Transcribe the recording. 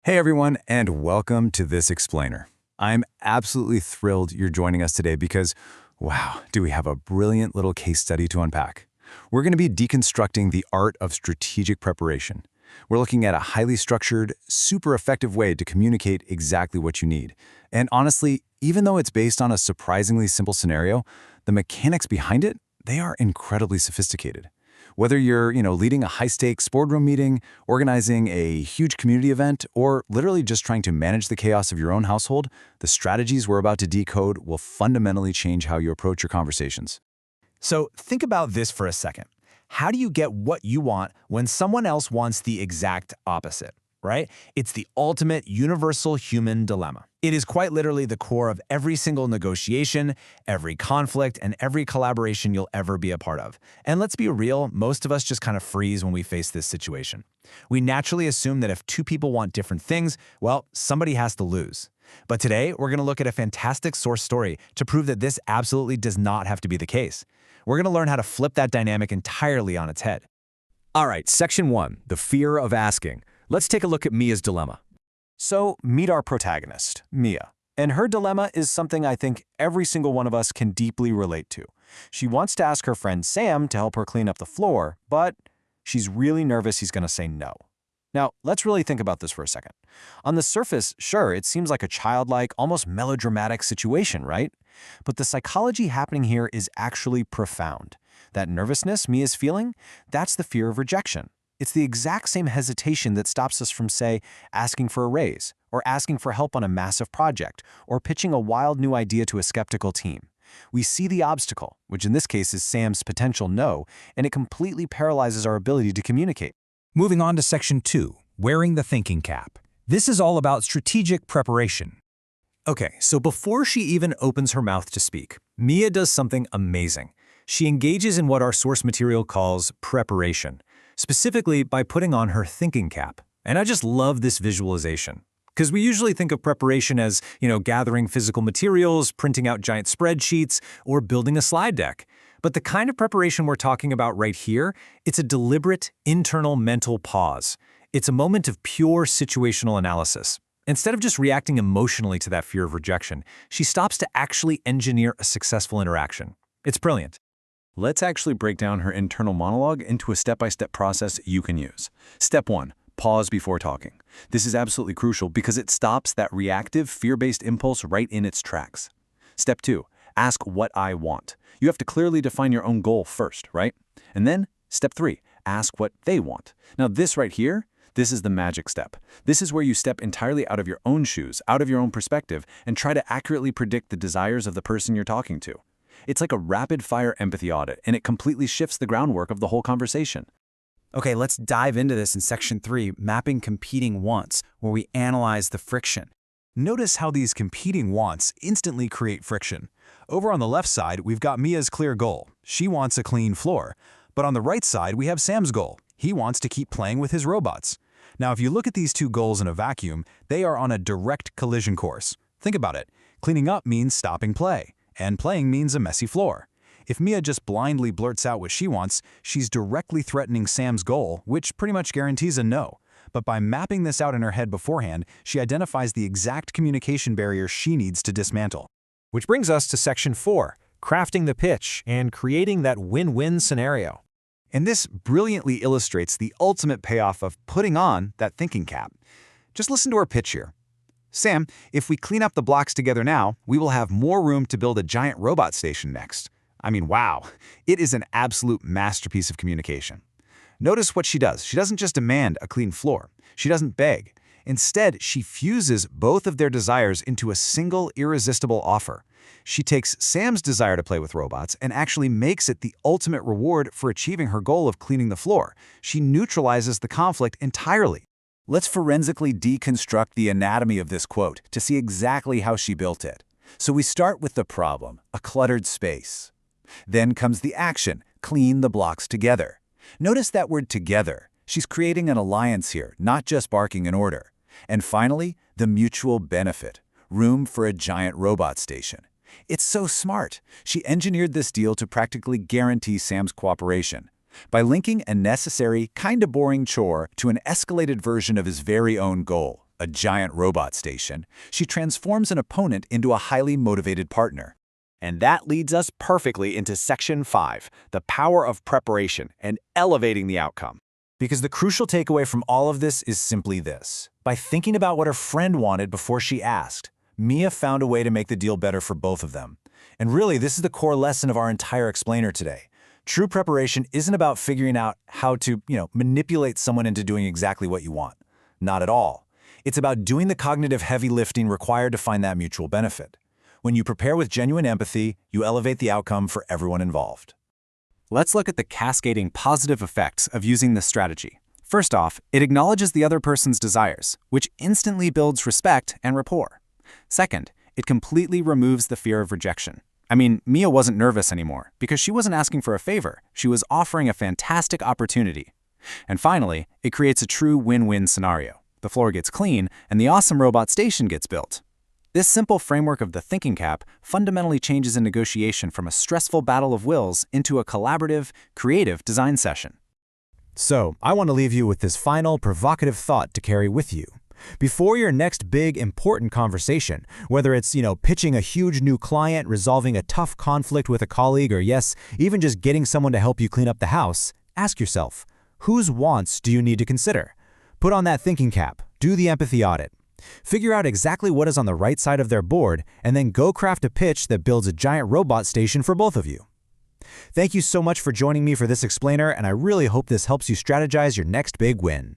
Hey everyone, and welcome to This Explainer. I'm absolutely thrilled you're joining us today because, wow, do we have a brilliant little case study to unpack. We're going to be deconstructing the art of strategic preparation. We're looking at a highly structured, super effective way to communicate exactly what you need. And honestly, even though it's based on a surprisingly simple scenario, the mechanics behind it, they are incredibly sophisticated. Whether you're, leading a high-stakes boardroom meeting, organizing a huge community event, or literally just trying to manage the chaos of your own household, the strategies we're about to decode will fundamentally change how you approach your conversations. So think about this for a second. How do you get what you want when someone else wants the exact opposite, right? It's the ultimate universal human dilemma. It is quite literally the core of every single negotiation, every conflict, and every collaboration you'll ever be a part of. And let's be real, most of us just kind of freeze when we face this situation. We naturally assume that if two people want different things, well, somebody has to lose. But today, we're going to look at a fantastic source story to prove that this absolutely does not have to be the case. We're going to learn how to flip that dynamic entirely on its head. All right, Section 1, the fear of asking. Let's take a look at Mia's dilemma. So, meet our protagonist, Mia. And her dilemma is something I think every single one of us can deeply relate to. She wants to ask her friend Sam to help her clean up the floor, but she's really nervous he's going to say no. Now, let's really think about this for a second. On the surface, sure, it seems like a childlike, almost melodramatic situation, right? But the psychology happening here is actually profound. That nervousness Mia's feeling, that's the fear of rejection. It's the exact same hesitation that stops us from, say, asking for a raise, or asking for help on a massive project, or pitching a wild new idea to a skeptical team. We see the obstacle, which in this case is Sam's potential no, and it completely paralyzes our ability to communicate. Moving on to Section 2, wearing the thinking cap. This is all about strategic preparation. Okay, so before she even opens her mouth to speak, Mia does something amazing. She engages in what our source material calls preparation, specifically by putting on her thinking cap. And I just love this visualization. Because we usually think of preparation as, gathering physical materials, printing out giant spreadsheets, or building a slide deck. But the kind of preparation we're talking about right here, it's a deliberate, internal mental pause. It's a moment of pure situational analysis. Instead of just reacting emotionally to that fear of rejection, she stops to actually engineer a successful interaction. It's brilliant. Let's actually break down her internal monologue into a step-by-step process you can use. Step 1. Pause before talking. This is absolutely crucial because it stops that reactive, fear-based impulse right in its tracks. Step 2. Ask what I want. You have to clearly define your own goal first, right? And then, Step 3. Ask what they want. Now this right here, this is the magic step. This is where you step entirely out of your own shoes, out of your own perspective, and try to accurately predict the desires of the person you're talking to. It's like a rapid-fire empathy audit, and it completely shifts the groundwork of the whole conversation. Okay, let's dive into this in Section 3, Mapping Competing Wants, where we analyze the friction. Notice how these competing wants instantly create friction. Over on the left side, we've got Mia's clear goal. She wants a clean floor. But on the right side, we have Sam's goal. He wants to keep playing with his robots. Now, if you look at these two goals in a vacuum, they are on a direct collision course. Think about it. Cleaning up means stopping play, and playing means a messy floor. If Mia just blindly blurts out what she wants, she's directly threatening Sam's goal, which pretty much guarantees a no. But by mapping this out in her head beforehand, she identifies the exact communication barrier she needs to dismantle. Which brings us to Section 4, crafting the pitch and creating that win-win scenario. And this brilliantly illustrates the ultimate payoff of putting on that thinking cap. Just listen to our pitch here. Sam, if we clean up the blocks together now, we will have more room to build a giant robot station next. I mean, wow. It is an absolute masterpiece of communication. Notice what she does. She doesn't just demand a clean floor. She doesn't beg. Instead, she fuses both of their desires into a single irresistible offer. She takes Sam's desire to play with robots and actually makes it the ultimate reward for achieving her goal of cleaning the floor. She neutralizes the conflict entirely. Let's forensically deconstruct the anatomy of this quote to see exactly how she built it. So we start with the problem, a cluttered space. Then comes the action, clean the blocks together. Notice that word together. She's creating an alliance here, not just barking an order. And finally, the mutual benefit, room for a giant robot station. It's so smart. She engineered this deal to practically guarantee Sam's cooperation. By linking a necessary, kinda boring chore to an escalated version of his very own goal, a giant robot station, she transforms an opponent into a highly motivated partner. And that leads us perfectly into Section 5, the power of preparation and elevating the outcome. Because the crucial takeaway from all of this is simply this. By thinking about what her friend wanted before she asked, Mia found a way to make the deal better for both of them. And really, this is the core lesson of our entire explainer today. True preparation isn't about figuring out how to, manipulate someone into doing exactly what you want. Not at all. It's about doing the cognitive heavy lifting required to find that mutual benefit. When you prepare with genuine empathy, you elevate the outcome for everyone involved. Let's look at the cascading positive effects of using this strategy. First off, it acknowledges the other person's desires, which instantly builds respect and rapport. Second, it completely removes the fear of rejection. I mean, Mia wasn't nervous anymore because she wasn't asking for a favor. She was offering a fantastic opportunity. And finally, it creates a true win-win scenario. The floor gets clean, and the awesome robot station gets built. This simple framework of the thinking cap fundamentally changes a negotiation from a stressful battle of wills into a collaborative, creative design session. So, I want to leave you with this final provocative thought to carry with you. Before your next big, important conversation, whether it's, pitching a huge new client, resolving a tough conflict with a colleague, or yes, even just getting someone to help you clean up the house, ask yourself, whose wants do you need to consider? Put on that thinking cap, do the empathy audit. Figure out exactly what is on the right side of their board, and then go craft a pitch that builds a giant robot station for both of you. Thank you so much for joining me for this explainer, and I really hope this helps you strategize your next big win.